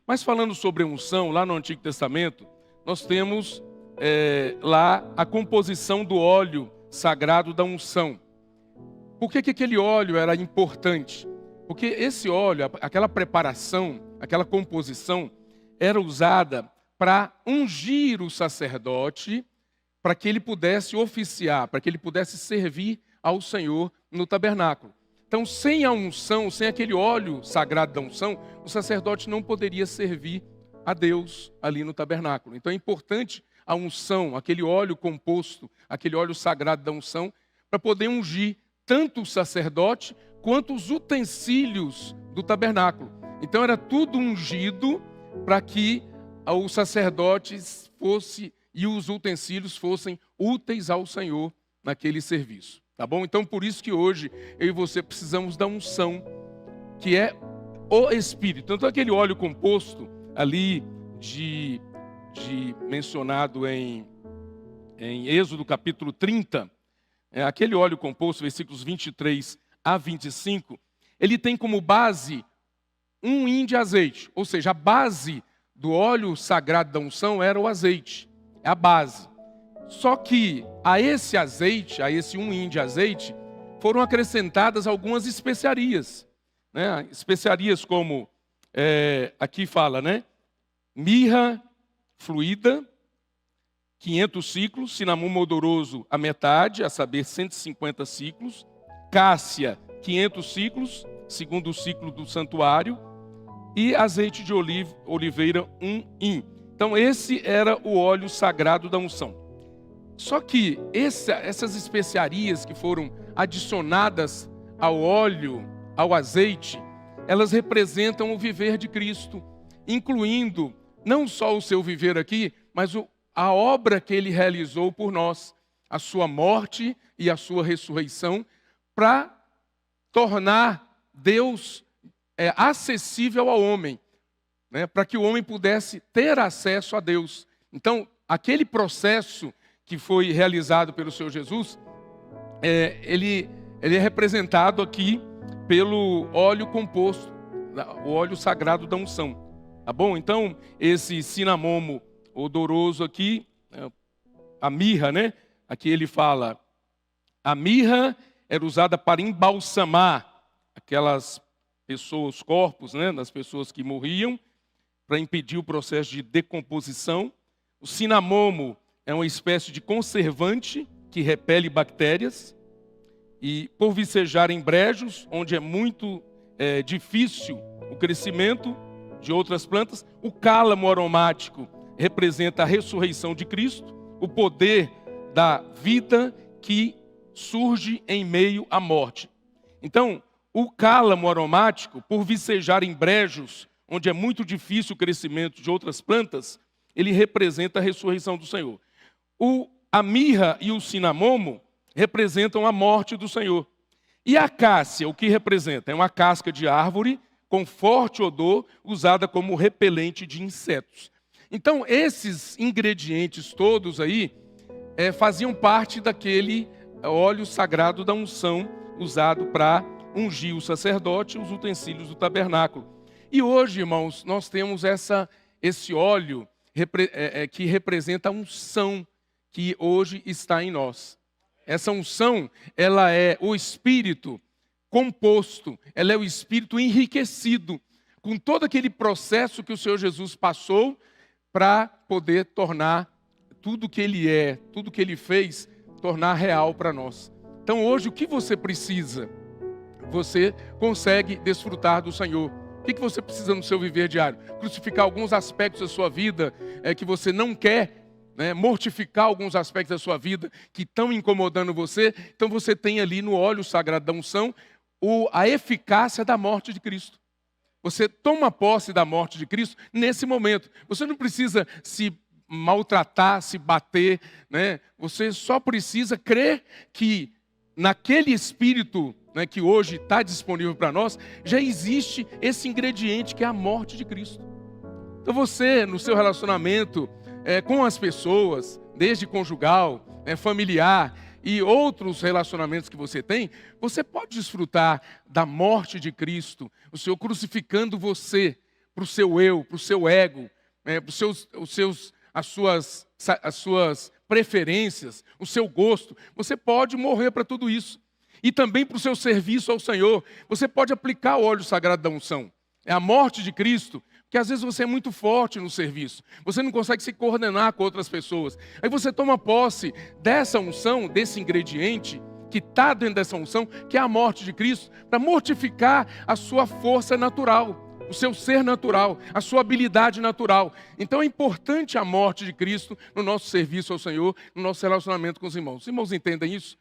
Mas falando sobre unção, lá no Antigo Testamento, nós temos lá a composição do óleo sagrado da unção. Por que aquele óleo era importante? Porque esse óleo, aquela preparação, aquela composição, era usada para ungir o sacerdote, para que ele pudesse oficiar, para que ele pudesse servir ao Senhor no tabernáculo. Então, sem a unção, sem aquele óleo sagrado da unção, o sacerdote não poderia servir a Deus ali no tabernáculo. Então, é importante a unção, aquele óleo composto, aquele óleo sagrado da unção, para poder ungir tanto o sacerdote quanto os utensílios do tabernáculo. Então, era tudo ungido para que o sacerdote fosse e os utensílios fossem úteis ao Senhor naquele serviço. Tá bom? Então, por isso que hoje eu e você precisamos da unção, que é o Espírito. Tanto aquele óleo composto ali mencionado em Êxodo capítulo 30, aquele óleo composto, versículos 23 a 25, ele tem como base um hin de azeite. Ou seja, a base do óleo sagrado da unção era o azeite. É a base. Só que a esse azeite, a esse um hin de azeite, foram acrescentadas algumas especiarias. Né? Especiarias como, aqui fala, né? Mirra fluída, 500 ciclos, cinamomo odoroso a metade, a saber, 150 ciclos, cássia, 500 ciclos, segundo o ciclo do santuário, e azeite de oliveira, 1 hin. Então, esse era o óleo sagrado da unção. Só que essas especiarias que foram adicionadas ao óleo, ao azeite, elas representam o viver de Cristo, incluindo não só o seu viver aqui, mas a obra que ele realizou por nós, a sua morte e a sua ressurreição, para tornar Deus acessível ao homem, né? Para que o homem pudesse ter acesso a Deus. Então, aquele processo que foi realizado pelo Senhor Jesus, ele é representado aqui pelo óleo composto, o óleo sagrado da unção. Tá bom? Então, esse cinamomo odoroso aqui, a mirra, né? Aqui ele fala, a mirra era usada para embalsamar aquelas pessoas, os corpos, né? Das pessoas que morriam, para impedir o processo de decomposição. O cinamomo é uma espécie de conservante que repele bactérias. E por vicejar em brejos, onde é muito difícil o crescimento de outras plantas, o cálamo aromático representa a ressurreição de Cristo, o poder da vida que surge em meio à morte. Então, o cálamo aromático, por vicejar em brejos, onde é muito difícil o crescimento de outras plantas, ele representa a ressurreição do Senhor. A mirra e o cinamomo representam a morte do Senhor. E a cássia, o que representa? É uma casca de árvore com forte odor, usada como repelente de insetos. Então, esses ingredientes todos aí faziam parte daquele óleo sagrado da unção, usado para ungir o sacerdote e os utensílios do tabernáculo. E hoje, irmãos, nós temos esse óleo que representa a unção que hoje está em nós. Essa unção, ela é o Espírito composto, ela é o Espírito enriquecido com todo aquele processo que o Senhor Jesus passou para poder tornar tudo que Ele é, tudo que Ele fez, tornar real para nós. Então hoje o que você precisa? Você consegue desfrutar do Senhor. O que você precisa no seu viver diário? Crucificar alguns aspectos da sua vida que você não quer, né? Mortificar alguns aspectos da sua vida que estão incomodando você. Então você tem ali no óleo sagrado da unção a eficácia da morte de Cristo. Você toma posse da morte de Cristo nesse momento. Você não precisa se maltratar, se bater, né? Você só precisa crer que naquele Espírito, né, que hoje está disponível para nós, já existe esse ingrediente que é a morte de Cristo. Então você, no seu relacionamento com as pessoas, desde conjugal, familiar e outros relacionamentos que você tem, você pode desfrutar da morte de Cristo, o Senhor crucificando você, para o seu eu, para o seu ego, para as suas preferências, o seu gosto. Você pode morrer para tudo isso. E também para o seu serviço ao Senhor. Você pode aplicar o óleo sagrado da unção. É a morte de Cristo, porque às vezes você é muito forte no serviço. Você não consegue se coordenar com outras pessoas. Aí você toma posse dessa unção, desse ingrediente que está dentro dessa unção, que é a morte de Cristo, para mortificar a sua força natural, o seu ser natural, a sua habilidade natural. Então é importante a morte de Cristo no nosso serviço ao Senhor, no nosso relacionamento com os irmãos. Os irmãos entendem isso?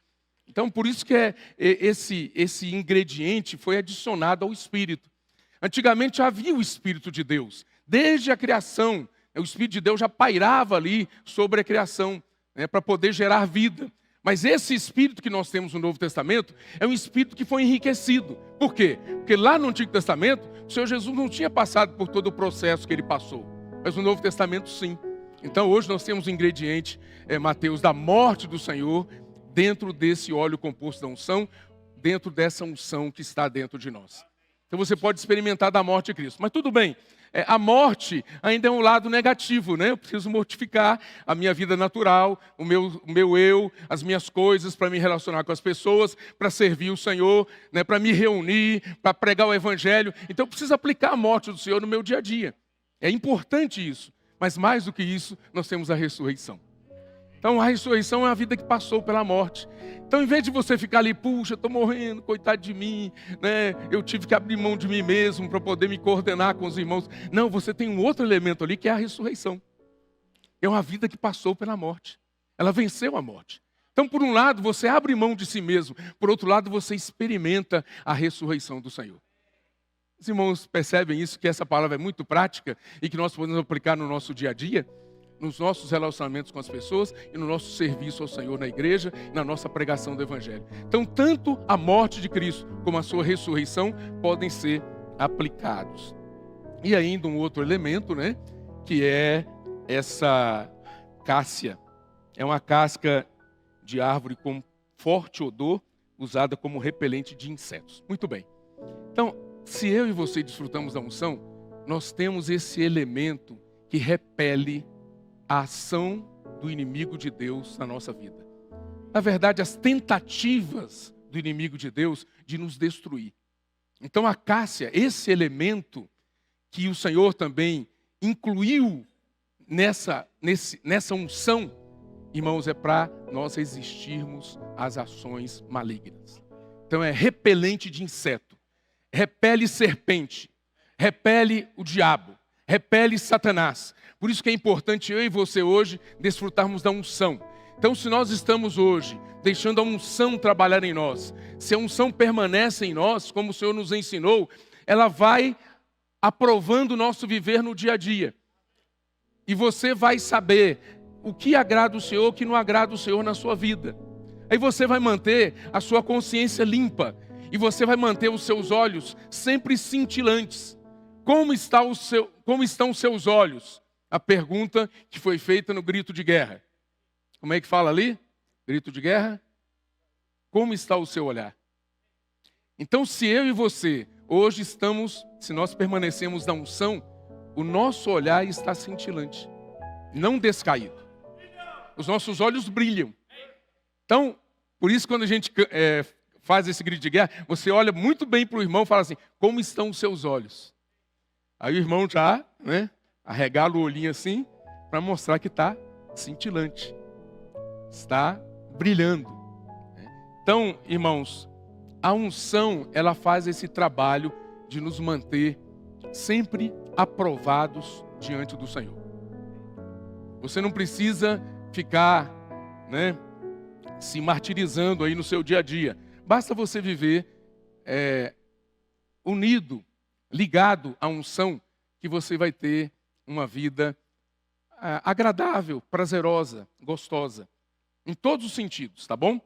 Então por isso que esse ingrediente foi adicionado ao Espírito. Antigamente havia o Espírito de Deus. Desde a criação, o Espírito de Deus já pairava ali sobre a criação, para poder gerar vida. Mas esse Espírito que nós temos no Novo Testamento é um Espírito que foi enriquecido. Por quê? Porque lá no Antigo Testamento, o Senhor Jesus não tinha passado por todo o processo que ele passou. Mas no Novo Testamento, sim. Então hoje nós temos o ingrediente, Mateus, da morte do Senhor, dentro desse óleo composto da unção, dentro dessa unção que está dentro de nós. Então você pode experimentar da morte de Cristo. Mas tudo bem, a morte ainda é um lado negativo, né? Eu preciso mortificar a minha vida natural, o meu eu, as minhas coisas, para me relacionar com as pessoas, para servir o Senhor, né? Para me reunir, para pregar o Evangelho. Então eu preciso aplicar a morte do Senhor no meu dia a dia. É importante isso. Mas mais do que isso, nós temos a ressurreição. Então a ressurreição é a vida que passou pela morte. Então em vez de você ficar ali, puxa, estou morrendo, coitado de mim, né? Eu tive que abrir mão de mim mesmo para poder me coordenar com os irmãos. Não, você tem um outro elemento ali que é a ressurreição. É uma vida que passou pela morte. Ela venceu a morte. Então por um lado você abre mão de si mesmo, por outro lado você experimenta a ressurreição do Senhor. Os irmãos percebem isso, que essa palavra é muito prática e que nós podemos aplicar no nosso dia a dia? Nos nossos relacionamentos com as pessoas e no nosso serviço ao Senhor na igreja e na nossa pregação do Evangelho. Então, tanto a morte de Cristo como a sua ressurreição podem ser aplicados. E ainda um outro elemento, né, que é essa cássia. É uma casca de árvore com forte odor, usada como repelente de insetos. Muito bem. Então, se eu e você desfrutamos da unção, nós temos esse elemento que repele a ação do inimigo de Deus na nossa vida. Na verdade, as tentativas do inimigo de Deus de nos destruir. Então a cássia, esse elemento que o Senhor também incluiu nessa unção, irmãos, é para nós resistirmos às ações malignas. Então é repelente de inseto, repele serpente, repele o diabo, repele Satanás. Por isso que é importante eu e você hoje desfrutarmos da unção. Então se nós estamos hoje deixando a unção trabalhar em nós, se a unção permanece em nós, como o Senhor nos ensinou, ela vai aprovando o nosso viver no dia a dia. E você vai saber o que agrada o Senhor, o que não agrada o Senhor na sua vida. Aí você vai manter a sua consciência limpa. E você vai manter os seus olhos sempre cintilantes. Como estão os seus olhos? A pergunta que foi feita no grito de guerra. Como é que fala ali? Grito de guerra? Como está o seu olhar? Então, se eu e você hoje se nós permanecemos na unção, o nosso olhar está cintilante, não descaído. Os nossos olhos brilham. Então, por isso quando a gente faz esse grito de guerra, você olha muito bem para o irmão e fala assim, como estão os seus olhos? Aí o irmão já, né, arregala o olhinho assim, para mostrar que está cintilante, está brilhando. Então, irmãos, a unção, ela faz esse trabalho de nos manter sempre aprovados diante do Senhor. Você não precisa ficar, né, se martirizando aí no seu dia a dia. Basta você viver unido, ligado à unção, que você vai ter uma vida agradável, prazerosa, gostosa. Em todos os sentidos, tá bom?